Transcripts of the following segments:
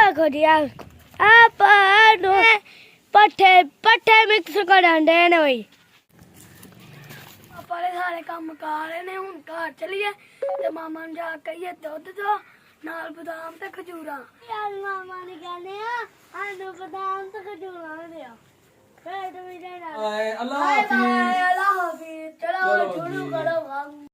देखो जी आप पट्ठे पट्ठे मिक्स करन दे ने भाई ਆਪਾਂ ਦੇ ਸਾਰੇ ਕੰਮ ਕਰ ਰਹੇ ਨੇ ਹੁਣ ਘਰ ਚਲੀਏ ਤੇ ਮਾਮਾ ਨੂੰ ਜਾ ਕਹੀਏ ਦੁੱਧ ਦੋ ਨਾਲ ਬਦਾਮ ਤੇ ਖਜੂਰਾਂ ਯਾਰ ਮਾਮਾ ਨੇ ਕਹਿੰਦੇ ਆ ਸਾਨੂੰ ਬਦਾਮ ਤੇ ਖਜੂਰਾਂ ਦੇ ਆ ਫਿਰ ਤੁਸੀਂ ਜਾਣਾ ਅੱਲਾਹ ਹਾਫਿਜ਼ ਚਲੋ ਸ਼ੁਰੂ ਕਰੋ ਕੰਮ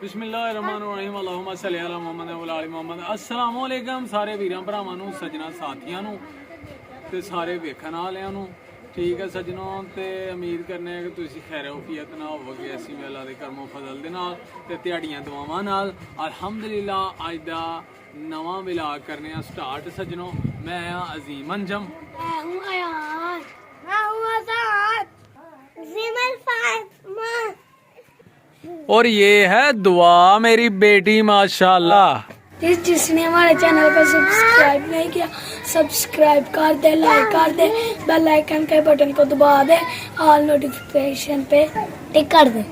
बिस्मिल्लाहिर्रहमानिर्रहीम अल्लाहुम्मा सल्ली अला मुहम्मद व अला आलि मुहम्मद अस्सलाम वालेकुम सारे वीरां भरावां नूं सज्जना साथियां नूं ते सारे वेखण वालियां नूं ठीक है सज्जनों ते उम्मीद करने कि तुसीं खैर वफियत नाल होवोगे असीं भी अल्लाह दे करमो फजल दे नाल ते तुहाड़ियां दुआवां नाल अल्हम्दुलिल्लाह अज दा नवां व्लॉग करने स्टार्ट सज्जनों मैं अजीम अंजम मैं हूं अयान मैं हूं आजाद जिमल फातिमा और ये है दुआ मेरी बेटी माशाल्लाह जिसने हमारे चैनल को सब्सक्राइब नहीं किया सब्सक्राइब कर दे लाइक कर दे बेल आइकन के बटन को दबा दे ऑल नोटिफिकेशन पे टिक कर दे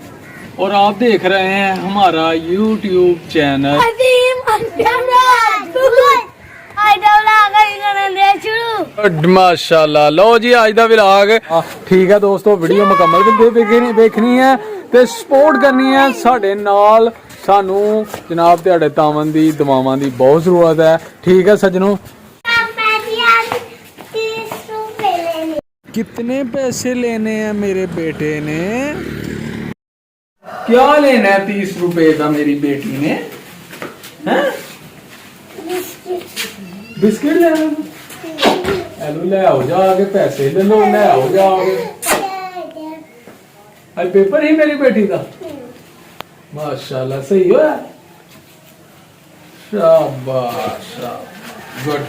और आप देख रहे हैं हमारा YouTube चैनल माशाल्लाह लो जी आज दा व्लॉग ठीक है दोस्तों वीडियो मुकम्मल देखनी है ते सपोर्ट करनी है साडे नाल सानू जनाब तुहाडे तावन दी दुआवां दी बहुत जरूरत है ठीक है सज्जनों कितने पैसे लेने हैं मेरे बेटे ने क्या लेना है 30 रुपए का मेरी बेटी ने हैं बिस्किट लेना हेलो ले आओ जाके पैसे ले लो ले आओ जाके आज पेपर ही मेरी बेटी का माशाल्लाह सही हो शाबाश गुड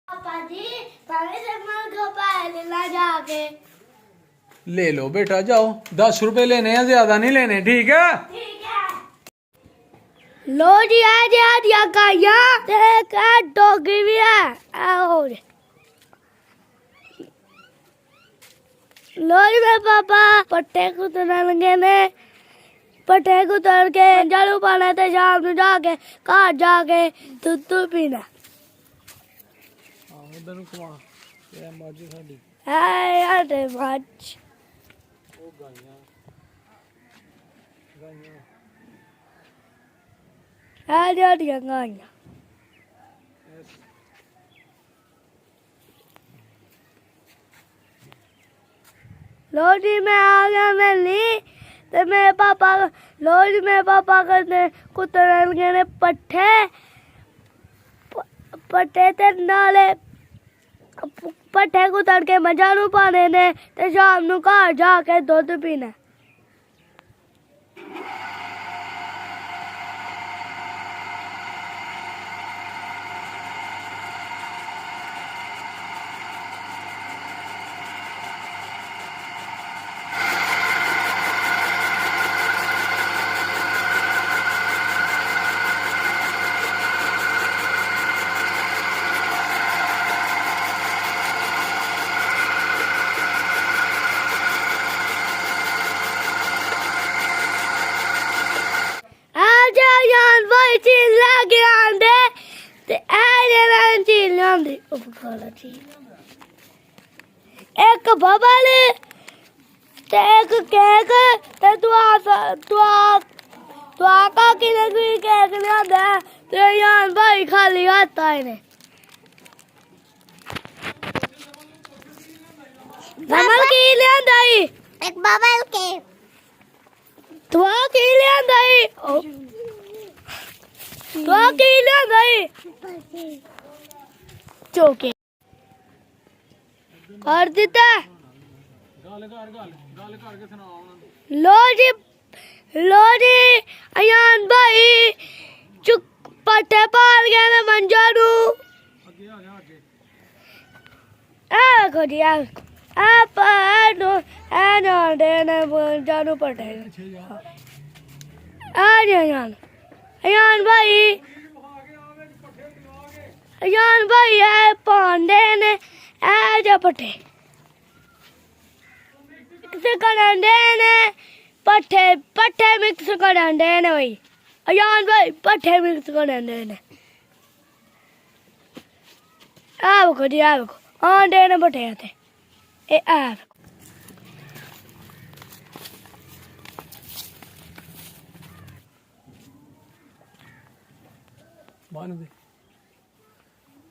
पापा जी पानी से मल को पाए ला जाके ले लो बेटा जाओ 10 रुपए लेने हैं ज्यादा नहीं लेने ठीक है लो जी आज या काया ते का डॉगी भी है आओ लो जी मेरे पापा पट्टे कुतरन लगे ने पट्टे कुतर के झाड़ू पाना ते शाम ਨੂੰ ਜਾ ਕੇ ਘਰ ਜਾ ਕੇ ਦੁੱਧ ਪੀਣਾ उधर ਨੂੰ ਕਮਾ ਇਹ ਮੱਝ ਸਾਡੀ ਹਾਏ ਆਟੇ ਮੱਝ ਉਹ ਗਾਈਆਂ ਆ ਜਿਹੜੀਆਂ ਗਾਈਆਂ लो जी मैं आ गया मिलनी ते मेरे पापा लो जी मेरे पापा करने कुतरन लगे ने पट्ठे पट्ठे ते नाले पट्ठे कुतर के मझां नूं पाने ने ते शाम नूं घर जाके दुध पीना एक बबल ते एक केक ते दुआ का किने भी केक लियांदा ते यान भाई खाली हाथ आए ने बबल की लियांदा एक बबल के दुआ की लियांदा दुआ की लियांदा चौके कर दिता लो जी अयान भाई चुप पट्टे पाल गए ने मंजा नू देखो जी आप ਨੂੰ ਪਟੇ ਆ ਜਾਨ ਅਯਾਨ ਭਾਈ ਅਯਾਨ ਭਾਈ ਇਹ ਪਾਂਡੇ ਨੇ ਇਹ ਜੇ ਪੱਠੇ ਮਿਕਸ ਕਰਨ ਦੇ ਨੇ ਪੱਠੇ ਮਿਕਸ ਕਰਨ ਦੇ ਨੇ ਭਾਈ ਅਯਾਨ ਭਾਈ ਪੱਠੇ ਮਿਕਸ ਕਰਨ ਦੇ ਨੇ ਆ ਵੇਖੋ ਜੀ ਆ ਵੇਖੋ ਆਂਡੇ ਨੇ ਪੱਠੇ ਤੇ ਇਹ ਆ ਵੇਖੋ ਬੰਨ ਦੇ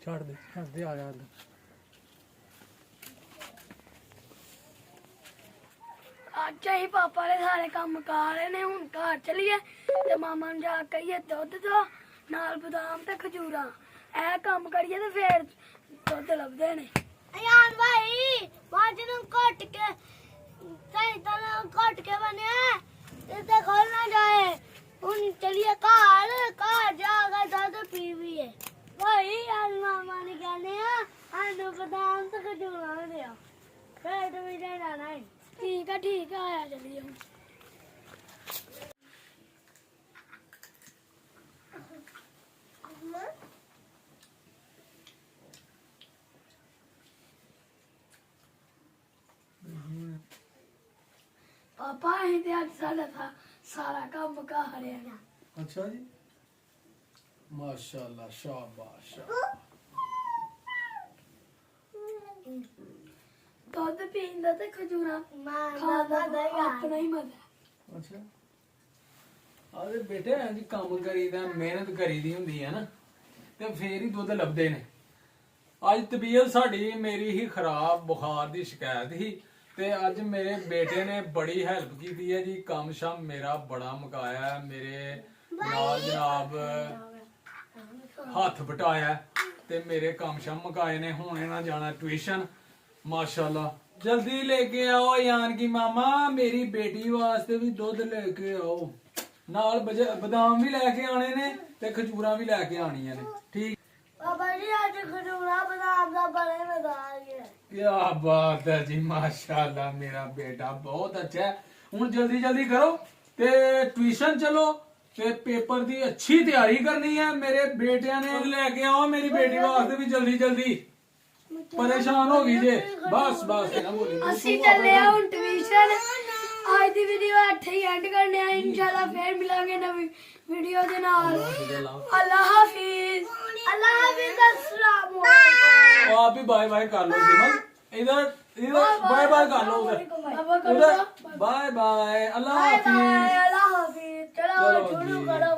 ਛੱਡ ਦੇ ਆ ਜਾ ਅੰਦਰ ਅੱਜ ਹੀ ਪਾਪਾ ਨੇ ਸਾਰੇ ਕੰਮ ਕਰ ਰਹੇ ਨੇ ਹੁਣ ਘਰ ਚਲੀਏ ਤੇ ਮਾਮਾ ਨੂੰ ਜਾ ਕੇ ਕਹੀਏ ਦੁੱਧ ਦੋ ਨਾਲ ਬਦਾਮ ਤੇ ਖਜੂਰਾਂ ਇਹ ਕੰਮ ਕਰੀਏ ਤੇ ਫੇਰ ਦੁੱਧ ਲੱਭਦੇ ਨੇ ਅਯਾਨ ਭਾਈ ਬਾਜ ਨੂੰ ਕੱਟ ਕੇ ਸਹੀ ਤਰ੍ਹਾਂ ਕੱਟ ਕੇ ਬਣਿਆ ਤੇ ਖੋਲ ਨਾ ਜਾਏ ਹੁਣ ਚਲੀਏ ਘਰ ਜਾ ਕੇ ਦੁੱਧ ਪੀਵੀਏ ਭਾਈ ਅੱਜ ਮਾਮਾ ਨੇ ਕਹਿੰਦੇ ਆ ਸਾਨੂੰ ਬਦਾਮ ਤੇ ਖਜੂਰਾਂ ਦਿਓ ਫੇਰ ਤੁਸੀਂ ਜਾਣਾ ਨਹੀਂ ਠੀਕ ਆ ਆਇਆ ਚਲੀਏ ਹੁਣ ਪਾਪਾ ਇਹ ਤੇ ਅੱਜ ਸਾਰਾ ਕੰਮ ਕਰ ਰਹੇ ਆ ਅੱਛਾ ਜੀ ਮਾਸ਼ਾਅੱਲਾ ਸ਼ਾਬਾਸ਼ ਦੁੱਧ ਪੀਣ ਦਾ ਤੇ ਖਜੂਰਾਂ ਖਾਣ ਦਾ ਆਪਣਾ ਹੀ ਮਜ਼ਾ ਅੱਛਾ ਆਦੇ ਬੇਟੇ ਇੰਜ ਕੰਮ ਕਰੀਦਾ ਮਿਹਨਤ ਕਰੀਦੀ ਹੁੰਦੀ ਹੈ ਨਾ ਤੇ ਫੇਰ ਹੀ ਦੁੱਧ ਲੱਭਦੇ ਨੇ ਅੱਜ ਤਬੀਅਤ ਸਾਡੀ ਮੇਰੀ ਹੀ ਖਰਾਬ ਬੁਖਾਰ ਦੀ ਸ਼ਿਕਾਇਤ ਸੀ ਤੇ ਅੱਜ ਮੇਰੇ ਬੇਟੇ ਨੇ ਬੜੀ ਹੈਲਪ ਕੀਤੀ ਹੈ ਜੀ ਕੰਮ ਸ਼ਾਮ ਮੇਰਾ ਬੜਾ ਮੁਕਾਇਆ ਹੈ ਮੇਰੇ ਨਾਲ ਜਨਾਬ ਹੱਥ ਵਟਾਇਆ ਤੇ ਮੇਰੇ ਕੰਮ ਸ਼ਾਮ ਮੁਕਾਏ ਨੇ ਹੁਣ ਇਹਨਾਂ ਜਾਣਾ ਟਿਊਸ਼ਨ ਮਾਸ਼ਾਅੱਲਾ ਜਲਦੀ ਲੈ ਕੇ ਆਓ ਯਾਨ ਕੀ ਮਾਮਾ ਮੇਰੀ ਬੇਟੀ ਵਾਸਤੇ ਵੀ ਦੁੱਧ ਲੈ ਕੇ ਆਓ ਨਾਲ ਬਦਾਮ ਵੀ ਲੈ ਕੇ ਆਣੇ ਨੇ ਤੇ ਖਜੂਰਾਂ ਵੀ ਲੈ ਕੇ ਆਣੀਆਂ ਨੇ ਠੀਕ ਬਾਬਾ ਜੀ ਅੱਜ ਖਜੂਰਾਂ ਬਦਾਮ ਦਾ ਬੜੇ ਮਜ਼ਾ ਆ ਗਿਆ क्या बात है जी माशाल्लाह मेरा बेटा बहुत अच्छा है ਹੁਣ ਜਲਦੀ ਜਲਦੀ ਕਰੋ ਤੇ ਟਿਊਸ਼ਨ ਚਲੋ ਤੇ ਪੇਪਰ ਦੀ ਅੱਛੀ ਤਿਆਰੀ ਕਰਨੀ ਹੈ ਮੇਰੇ ਬੇਟਿਆਂ ਨੇ ਲੈ ਕੇ ਆਓ ਮੇਰੀ ਬੇਟੀ ਵਾਸਤੇ ਵੀ ਜਲਦੀ ਜਲਦੀ ਪਰੇਸ਼ਾਨ ਹੋ ਗਈ ਜੇ ਬਸ ਨਾ ਬੋਲੀ ਅਸੀਂ ਚੱਲੇ ਆ ਹੁਣ ਟਿਊਸ਼ਨ ਅੱਜ ਦੀ ਵੀਡੀਓ ਇੱਥੇ ਹੀ ਐਂਡ ਕਰਨੇ ਆ ਇਨਸ਼ਾਅੱਲਾ ਫੇਰ ਮਿਲਾਂਗੇ ਨਵੀਂ ਵੀਡੀਓ ਦੇ ਨਾਲ ਅੱਲਾਹ ਹਾਫਿਜ਼ अस्सलाम वालेकुम आप भी बाय बाय कर लो सिमन इधर बाय बाय कर लो उधर बाय बाय अल्लाह हाफिज अल्लाह हाफिज चलो शुरू करो